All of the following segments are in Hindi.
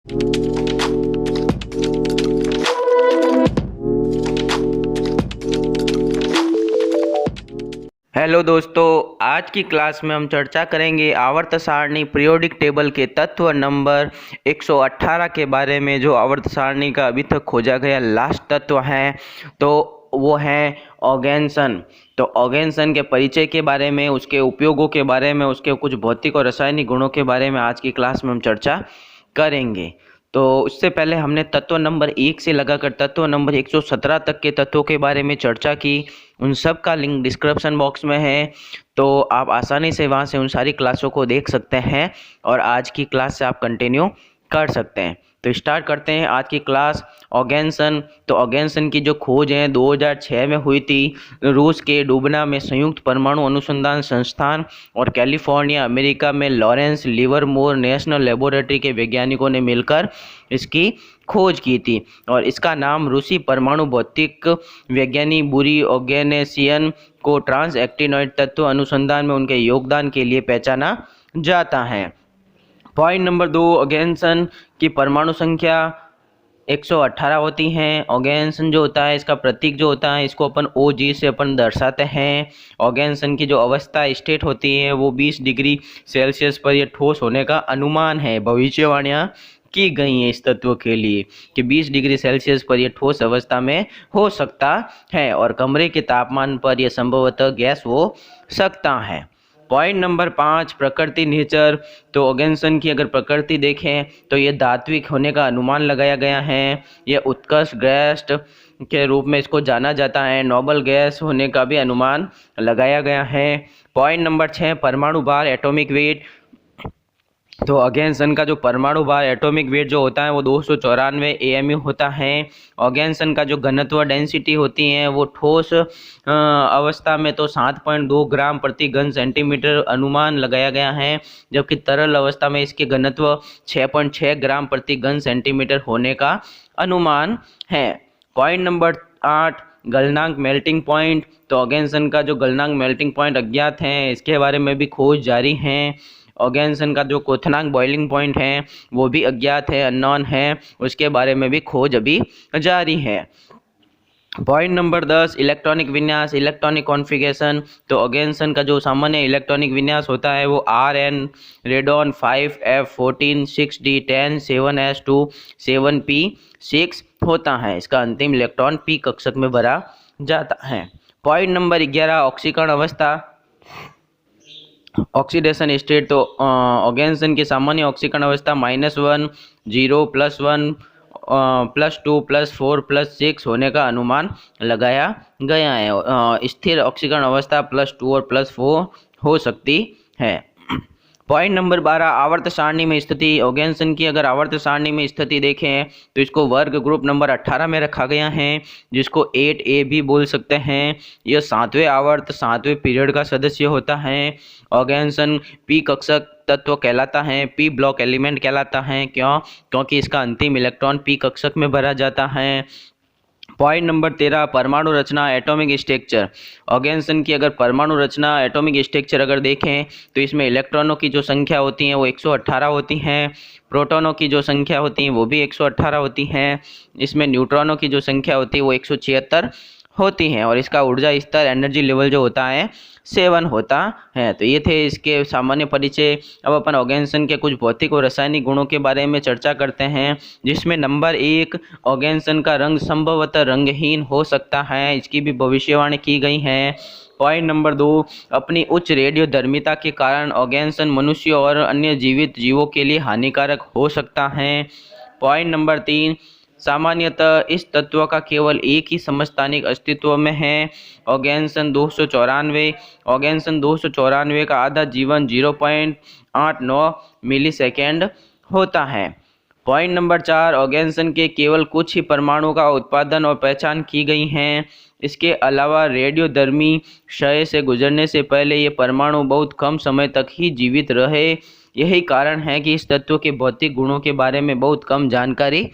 हेलो दोस्तों, आज की क्लास में हम चर्चा करेंगे आवर्त सारणी पीरियोडिक टेबल के तत्व नंबर 118 के बारे में। जो आवर्त सारणी का अभी तक खोजा गया लास्ट तत्व है तो वो है ऑर्गेन्सन। तो ऑर्गेन्सन के परिचय के बारे में, उसके उपयोगों के बारे में, उसके कुछ भौतिक और रासायनिक गुणों के बारे में आज की क्लास में हम चर्चा करेंगे। तो उससे पहले हमने तत्व नंबर 1 से लगाकर तत्व नंबर 117 तक के तत्वों के बारे में चर्चा की। उन सब का लिंक डिस्क्रिप्शन बॉक्स में है, तो आप आसानी से वहां से उन सारी क्लासों को देख सकते हैं और आज की क्लास से आप कंटिन्यू कर सकते हैं। तो स्टार्ट करते हैं आज की क्लास। ऑर्गेन्सन। तो ऑर्गेन्सन की जो खोज है 2006 में हुई थी। रूस के डुबना में संयुक्त परमाणु अनुसंधान संस्थान और कैलिफोर्निया अमेरिका में लॉरेंस लिवरमोर नेशनल लेबोरेटरी के वैज्ञानिकों ने मिलकर इसकी खोज की थी और इसका नाम रूसी परमाणु भौतिक वैज्ञानी बुरी ओगेनेसियन को ट्रांस एक्टिनॉइड तत्व अनुसंधान में उनके योगदान के लिए पहचाना जाता है। पॉइंट नंबर 2, ऑर्गेन्सन की परमाणु संख्या 118 होती हैं। ऑर्गेन्सन जो होता है, इसका प्रतीक जो होता है, इसको अपन OG से अपन दर्शाते हैं। ऑर्गेन्सन की जो अवस्था स्टेट होती है वो 20 डिग्री सेल्सियस पर यह ठोस होने का अनुमान है। भविष्यवाणियाँ की गई हैं इस तत्व के लिए कि 20 डिग्री सेल्सियस पर यह ठोस अवस्था में हो सकता है और कमरे के तापमान पर यह संभवतः गैस हो सकता है। पॉइंट नंबर 5, प्रकृति नेचर। तो ऑर्गेन्सन की अगर प्रकृति देखें तो ये धात्विक होने का अनुमान लगाया गया है। यह उत्कृष्ट गैस के रूप में इसको जाना जाता है। नोबल गैस होने का भी अनुमान लगाया गया है। पॉइंट नंबर 6, परमाणु भार एटॉमिक वेट। तो ऑर्गेन्सन का जो परमाणु भार एटॉमिक वेट जो होता है वो 294 AMU होता है। ऑर्गेन्सन का जो घनत्व डेंसिटी होती है वो ठोस अवस्था में तो 7.2 ग्राम प्रति घन सेंटीमीटर अनुमान लगाया गया है, जबकि तरल अवस्था में इसके घनत्व 6.6 ग्राम प्रति घन सेंटीमीटर होने का अनुमान है। पॉइंट नंबर 8, गलनांक मेल्टिंग पॉइंट। तो ऑर्गेन्सन का जो गलनांक मेल्टिंग पॉइंट अज्ञात है, इसके बारे में भी खोज जारी है। ऑर्गेन्सन का जो क्वथनांक बॉइलिंग पॉइंट है वो भी अज्ञात है, अननोन है, उसके बारे में भी खोज अभी जारी है। पॉइंट नंबर 10, इलेक्ट्रॉनिक विन्यास, इलेक्ट्रॉनिक कॉन्फ़िगरेशन। तो ऑर्गेन्सन का जो सामान्य इलेक्ट्रॉनिक विन्यास होता है वो RN radon 5F14 6D10 7S2 7P6 होता है। इसका अंतिम इलेक्ट्रॉन P कक्षक में भरा जाता है। पॉइंट नंबर 11, ऑक्सीकरण अवस्था, ऑक्सीडेशन स्टेट। तो ऑर्गेन्सन की सामान्य ऑक्सीकरण अवस्था -1 0 +1 +2 +4 +6 होने का अनुमान लगाया गया है। स्थिर ऑक्सीकरण अवस्था +2 और +4 हो सकती है। पॉइंट नंबर 12, आवर्त सारणी में स्थिति। ऑर्गेन्सन की अगर आवर्त सारणी में स्थिति देखें तो इसको वर्ग ग्रुप नंबर 18 में रखा गया है, जिसको 8A भी बोल सकते हैं। यह 7वें आवर्त 7वें पीरियड का सदस्य होता है। ऑर्गेन्सन P कक्षक तत्व कहलाता है, P ब्लॉक एलिमेंट कहलाता है। क्योंकि इसका अंतिम इलेक्ट्रॉन P कक्षक में भरा जाता है। पॉइंट नंबर 13, परमाणु रचना एटॉमिक स्ट्रक्चर। ऑर्गेन्सन की अगर परमाणु रचना एटॉमिक स्ट्रक्चर अगर देखें तो इसमें इलेक्ट्रॉनों की जो संख्या होती है वो 118 होती हैं। प्रोटॉनों की जो संख्या होती है वो भी 118 होती हैं। इसमें न्यूट्रॉनों की जो संख्या होती है वो 176 होती हैं और इसका ऊर्जा स्तर एनर्जी लेवल जो होता है 7 होता है। तो ये थे इसके सामान्य परिचय। अब अपन ऑर्गेन्सन के कुछ भौतिक और रासायनिक गुणों के बारे में चर्चा करते हैं, जिसमें नंबर 1, ऑर्गेन्सन का रंग संभवतः रंगहीन हो सकता है, इसकी भी भविष्यवाणी की गई है। पॉइंट नंबर 2, अपनी उच्च रेडियोधर्मिता के कारण ऑर्गेन्सन मनुष्यों और अन्य जीवित जीवों के लिए हानिकारक हो सकता है। पॉइंट नंबर 3, सामान्यतः इस तत्व का केवल एक ही समस्थानिक अस्तित्व में है। ऑर्गेन्सन 294। ऑर्गेन्सन 294 का आधा जीवन 0.89 मिलीसेकेंड होता है। पॉइंट नंबर 4, ऑर्गेन्सन के केवल कुछ ही परमाणु का उत्पादन और पहचान की गई हैं। इसके अलावा रेडियोधर्मी क्षय से गुजरने से पहले ये परमाणु बहुत कम समय तक ही जीवित रहे। यही कारण है कि इस तत्व के भौतिक गुणों के बारे में बहुत कम जानकारी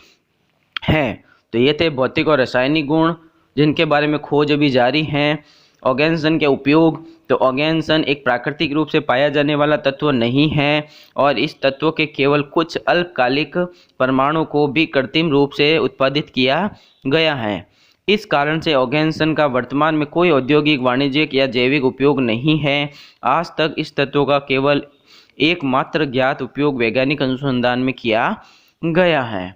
है। तो ये थे भौतिक और रासायनिक गुण जिनके बारे में खोज अभी जारी है। ऑर्गेनिज्म के उपयोग, तो ऑर्गेनिज्म एक प्राकृतिक रूप से पाया जाने वाला तत्व नहीं है और इस तत्व के केवल कुछ अल्पकालिक परमाणु को भी कृत्रिम रूप से उत्पादित किया गया है। इस कारण से ऑर्गेनिज्म का वर्तमान में कोई औद्योगिक, वाणिज्यिक या जैविक उपयोग नहीं है। आज तक इस तत्व का केवल एकमात्र ज्ञात उपयोग वैज्ञानिक अनुसंधान में किया गया है।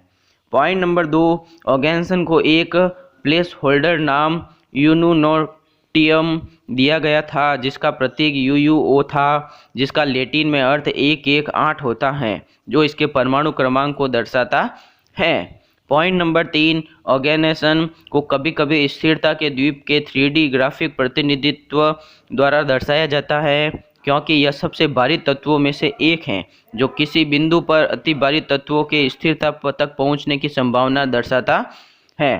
पॉइंट नंबर 2, ऑर्गेनिज्म को एक प्लेस होल्डर नाम यूनोटियम दिया गया था जिसका प्रतीक UUO था, जिसका लैटिन में अर्थ 118 होता है, जो इसके परमाणु क्रमांक को दर्शाता है। पॉइंट नंबर 3, ऑर्गेनिज्म को कभी कभी स्थिरता के द्वीप के 3D ग्राफिक प्रतिनिधित्व द्वारा दर्शाया जाता है क्योंकि यह सबसे भारी तत्वों में से एक है जो किसी बिंदु पर अति भारी तत्वों के स्थिरता तक पहुंचने की संभावना दर्शाता है।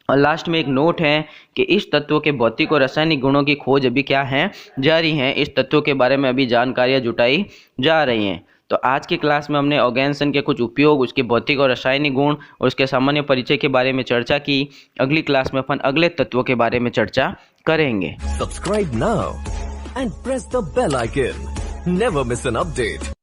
और लास्ट में एक नोट है कि इस तत्व के भौतिक और रासायनिक गुणों की खोज अभी क्या है, जारी है। इस तत्व के बारे में अभी जानकारियाँ जुटाई जा रही हैं। तो आज की क्लास में हमने ऑर्गेनिज्म के कुछ उपयोग, उसके भौतिक और रासायनिक गुण और उसके सामान्य परिचय के बारे में चर्चा की। अगली क्लास में अपन अगले तत्वों के बारे में चर्चा करेंगे। Subscribe now and press the bell icon. Never miss an update.